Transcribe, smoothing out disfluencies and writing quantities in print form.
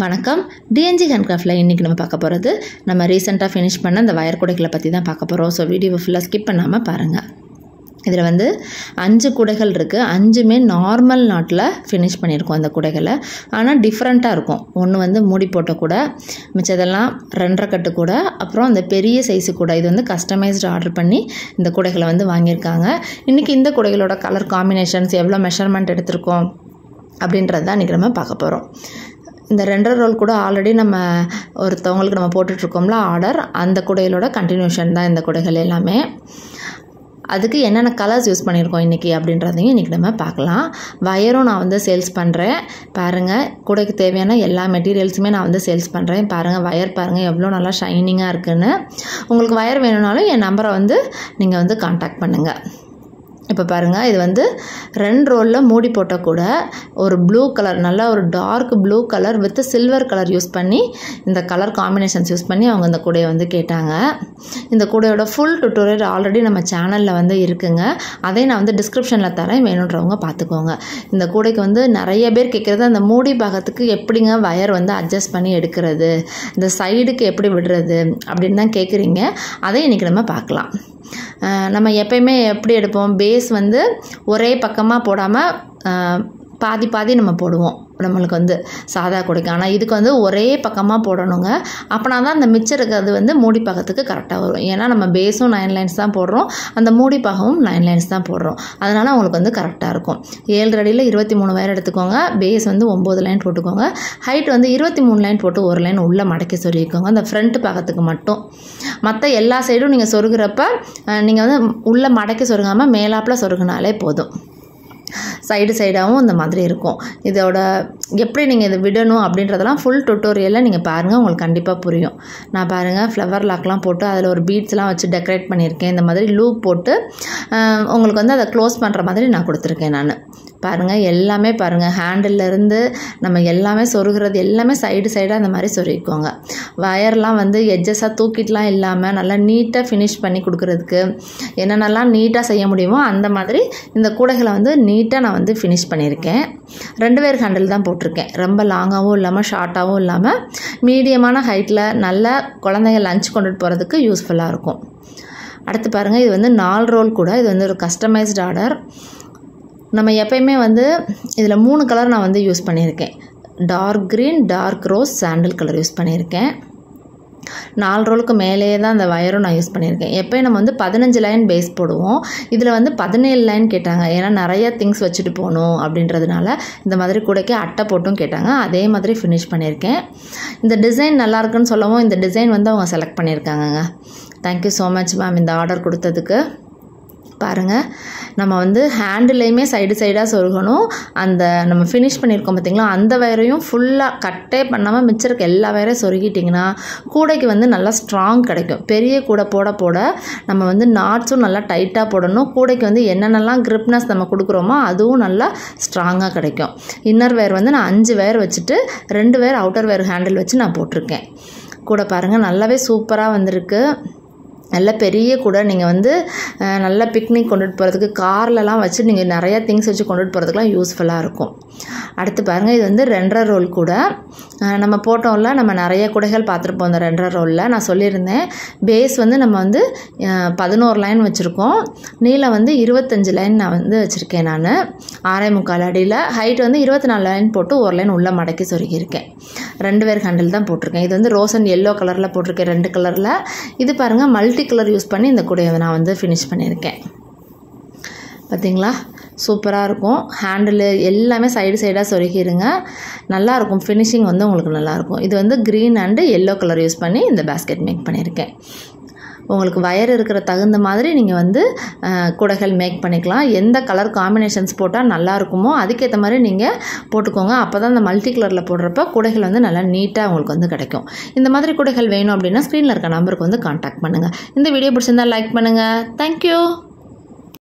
வணக்கம். டிஎன்ஜி ஹேண்ட்கிராஃப்டில் இன்றைக்கி நம்ம பார்க்க போகிறது நம்ம ரீசெண்டாக ஃபினிஷ் பண்ண அந்த வயர் கூடைகளை பற்றி தான் பார்க்க போகிறோம். ஸோ வீடியோவை ஃபுல்லாக ஸ்கிப் பண்ணாமல் பாருங்கள். இதில் 5 கூடைகள் இருக்குது. 5மே நார்மல் நாட்டில் ஃபினிஷ் பண்ணியிருக்கோம் அந்த கூடைகளை. ஆனால் டிஃப்ரெண்ட்டாக இருக்கும். ஒன்று மூடி போட்ட கூடை, மிச்சதெல்லாம் 2.5 கட்டு கூடை, அப்புறம் அந்த பெரிய சைஸு கூடை. இது கஸ்டமைஸ்டு ஆர்டர் பண்ணி இந்த கூடைகளை வாங்கியிருக்காங்க. இன்றைக்கி இந்த கூடைகளோட கலர் காம்பினேஷன்ஸ், எவ்வளோ மெஷர்மெண்ட் எடுத்திருக்கோம் அப்படின்றது தான் இன்றைக்கி நம்ம பார்க்க போகிறோம். இந்த 2.5 ரோல் கூட ஆல்ரெடி நம்ம ஒருத்தவங்களுக்கு நம்ம போட்டுட்ருக்கோம்ல ஆர்டர், அந்த கூடைகளோட கண்டினியூஷன் தான் இந்த கூடைகள் எல்லாமே. அதுக்கு என்னென்ன கலர்ஸ் யூஸ் பண்ணியிருக்கோம் இன்றைக்கி அப்படின்றதையும் இன்றைக்கி நம்ம பார்க்கலாம். வயரும் நான் சேல்ஸ் பண்ணுறேன். பாருங்கள், கூடைக்கு தேவையான எல்லா மெட்டீரியல்ஸுமே நான் சேல்ஸ் பண்ணுறேன். பாருங்கள், வயர் பாருங்கள் எவ்வளோ நல்லா ஷைனிங்காக இருக்குன்னு. உங்களுக்கு வயர் வேணும்னாலும் என் நம்பரை நீங்கள் கான்டாக்ட் பண்ணுங்கள். இப்போ பாருங்கள், இது 2 ரோலில் மூடி போட்ட கூட ஒரு ப்ளூ கலர், நல்லா ஒரு dark blue colour with silver colour use பண்ணி, இந்த கலர் காம்பினேஷன்ஸ் யூஸ் பண்ணி அவங்க இந்த கூடையை கேட்டாங்க. இந்த கூடையோட ஃபுல் டுட்டோரியல் ஆல்ரெடி நம்ம சேனலில் இருக்குங்க. அதை நான் டிஸ்கிரிப்ஷனில் தரேன், வேணுன்றவங்க பார்த்துக்கோங்க. இந்த கூடைக்கு நிறைய பேர் கேட்குறது, அந்த மூடி பாகத்துக்கு எப்படிங்க வயர் அட்ஜஸ்ட் பண்ணி எடுக்கிறது, இந்த சைடுக்கு எப்படி விடுறது அப்படின்னு தான் கேட்குறீங்க. அதை இன்றைக்கி நம்ம பார்க்கலாம். நம்ம எப்பயுமே எப்படி எடுப்போம், பேஸ் ஒரே பக்கமாக போடாமல் பாதி பாதி நம்ம போடுவோம் நம்மளுக்கு சாதா கூடைக்கு. ஆனால் இதுக்கு ஒரே பக்கமாக போடணுங்க. அப்படின்னா தான் அந்த மிச்சம் இருக்கிறது மூடி பாகத்துக்கு கரெக்டாக வரும். ஏன்னா நம்ம பேஸும் 9 லைன்ஸ் தான் போடுறோம், அந்த மூடி பாகமும் 9 லைன்ஸ் தான் போடுறோம். அதனால் அவங்களுக்கு கரெக்டாக இருக்கும். 7 அடியில் 23 வயர் எடுத்துக்கோங்க. பேஸ் 9 லைன் போட்டுக்கோங்க. ஹைட் 23 லைன் போட்டு ஒரு லைன் உள்ளே மடக்கி சொருகிக்கோங்க, அந்த ஃப்ரண்ட் பாகத்துக்கு மட்டும். மற்ற எல்லா சைடும் நீங்கள் சொருகிறப்ப நீங்கள் உள்ளே மடக்கி சொருகாமல் மேலாப்பில் சொருகினாலே போதும். சைடாகவும் இந்த மாதிரி இருக்கும். இதோட எப்படி நீங்கள் இதை விடணும் அப்படின்றதெல்லாம் ஃபுல் டுட்டோரியலில் நீங்கள் பாருங்கள், உங்களுக்கு கண்டிப்பாக புரியும். நான் பாருங்கள், ஃப்ளவர் லாக்லாம் போட்டு அதில் ஒரு பீட்ஸ்லாம் வச்சு டெக்கரேட் பண்ணியிருக்கேன். இந்த மாதிரி லூப் போட்டு உங்களுக்கு அதை க்ளோஸ் பண்ணுற மாதிரி நான் கொடுத்துருக்கேன். நான் பாருங்கள், எல்லாமே பாருங்கள், ஹேண்டில்லேருந்து நம்ம எல்லாமே சொருகிறது எல்லாமே சைடாக அந்த மாதிரி சொருகிக்கோங்க. வயர்லாம் எட்ஜஸாக தூக்கிட்டுலாம் இல்லாமல் நல்லா நீட்டாக ஃபினிஷ் பண்ணி கொடுக்குறதுக்கு என்னென்னலாம் நீட்டாக செய்ய முடியுமோ அந்த மாதிரி இந்த கூடைகளை நீட்டாக நான் ஃபினிஷ் பண்ணியிருக்கேன். 2 வேர் ஹேண்டில் தான் போட்டிருக்கேன். ரொம்ப லாங்காகவும் இல்லாமல் ஷார்ட்டாகவும் இல்லாமல் மீடியமான ஹைட்டில் நல்ல குழந்தைங்க லஞ்ச் கொண்டுட்டு போகிறதுக்கு யூஸ்ஃபுல்லாக இருக்கும். அடுத்து பாருங்கள், இது 4 ரோல் கூட. இது ஒரு கஸ்டமைஸ்டு ஆர்டர். நம்ம எப்பயுமே இதில் 3 கலர் நான் யூஸ் பண்ணியிருக்கேன். Dark green, dark rose, sandal colour use பண்ணியிருக்கேன். 4 ரோலுக்கு மேலேயே தான் அந்த வயரும் நான் யூஸ் பண்ணியிருக்கேன். எப்போயும் நம்ம 15 லைன் பேஸ் போடுவோம். இதில் 17 லைன் கேட்டாங்க. ஏன்னா நிறைய திங்ஸ் வச்சுட்டு போகணும் அப்படின்றதுனால இந்த மாதிரி கூடைக்கு அட்டை போட்டும் கேட்டாங்க. அதே மாதிரி ஃபினிஷ் பண்ணியிருக்கேன். இந்த டிசைன் நல்லாயிருக்குன்னு சொல்லவும் இந்த டிசைன் அவங்க செலக்ட் பண்ணியிருக்காங்கங்க. தேங்க்யூ ஸோ மச் மேம் இந்த ஆர்டர் கொடுத்ததுக்கு. பாருங்கள், நம்ம ஹேண்டுலேயுமே சைடாக சொருகணும். அந்த நம்ம ஃபினிஷ் பண்ணியிருக்கோம் பார்த்திங்களா, அந்த வயரையும் ஃபுல்லாக கட்டே பண்ணாமல் மிச்சருக்கு எல்லா வயரையும் சொருகிட்டிங்கன்னா கூடைக்கு நல்லா ஸ்ட்ராங் கிடைக்கும். பெரிய கூடை போட நம்ம நாட்ஸும் நல்லா டைட்டாக போடணும். கூடைக்கு என்னென்னலாம் கிரிப்னஸ் நம்ம கொடுக்குறோமோ அதுவும் நல்லா ஸ்ட்ராங்காக கிடைக்கும். இன்னர் வேர் நான் 5 வேர் வச்சுட்டு 2 வேர் அவுட்டர் வேர் ஹேண்டில் வச்சு நான் போட்டிருக்கேன். கூடை பாருங்கள், நல்லாவே சூப்பராக வந்திருக்கு. நல்ல பெரிய கூட நீங்கள் நல்லா பிக்னிக் கொண்டுட்டு போகிறதுக்கு, கார்லலாம் வச்சு நீங்கள் நிறையா திங்ஸ் வச்சு கொண்டுட்டு போகிறதுக்குலாம் யூஸ்ஃபுல்லாக இருக்கும். அடுத்து பாருங்கள், இது 2.5 ரோல் கூட. நம்ம போட்டோம்ல, நம்ம நிறைய கூடைகள் பார்த்துருப்போம் அந்த 2.5 ரோலில். நான் சொல்லியிருந்தேன், பேஸ் நம்ம 11 லைன் வச்சுருக்கோம். நீளம் 25 லைன் நான் வச்சுருக்கேன். நான் 6.25 அடியில் ஹைட் 24 லைன் போட்டு ஒரு லைன் உள்ளே மடக்கி சொருகியிருக்கேன். 2 வேர் ஹேண்டில் தான் போட்டிருக்கேன். இது ரோஸ் அண்ட் எல்லோ கலரில் போட்டிருக்கேன், 2 கலரில். இது பாருங்கள், மல்டி கலர் யூஸ் பண்ணி இந்த கூடையை நான் ஃபினிஷ் பண்ணியிருக்கேன். பார்த்திங்களா, சூப்பராக இருக்கும். ஹேண்டில் எல்லாமே சைடாக சொருகிடுங்க, நல்லாயிருக்கும். ஃபினிஷிங் உங்களுக்கு நல்லாயிருக்கும். இது green and yellow colour use பண்ணி இந்த பேஸ்கெட் மேக் பண்ணியிருக்கேன். உங்களுக்கு வயர் இருக்கிற தகுந்த மாதிரி நீங்கள் கூடைகள் மேக் பண்ணிக்கலாம். எந்த கலர் காம்பினேஷன்ஸ் போட்டால் நல்லா இருக்குமோ அதுக்கேற்ற மாதிரி நீங்கள் போட்டுக்கோங்க. அப்போ தான் இந்த மல்டி கலரில் போடுறப்ப கூடைகள் நல்லா நீட்டாக உங்களுக்கு கிடைக்கும். இந்த மாதிரி கூடைகள் வேணும் அப்படின்னா ஸ்க்ரீனில் இருக்க நம்பருக்கு கான்டாக்ட் பண்ணுங்கள். இந்த வீடியோ பிடிச்சிருந்தால் லைக் பண்ணுங்கள். தேங்க்யூ.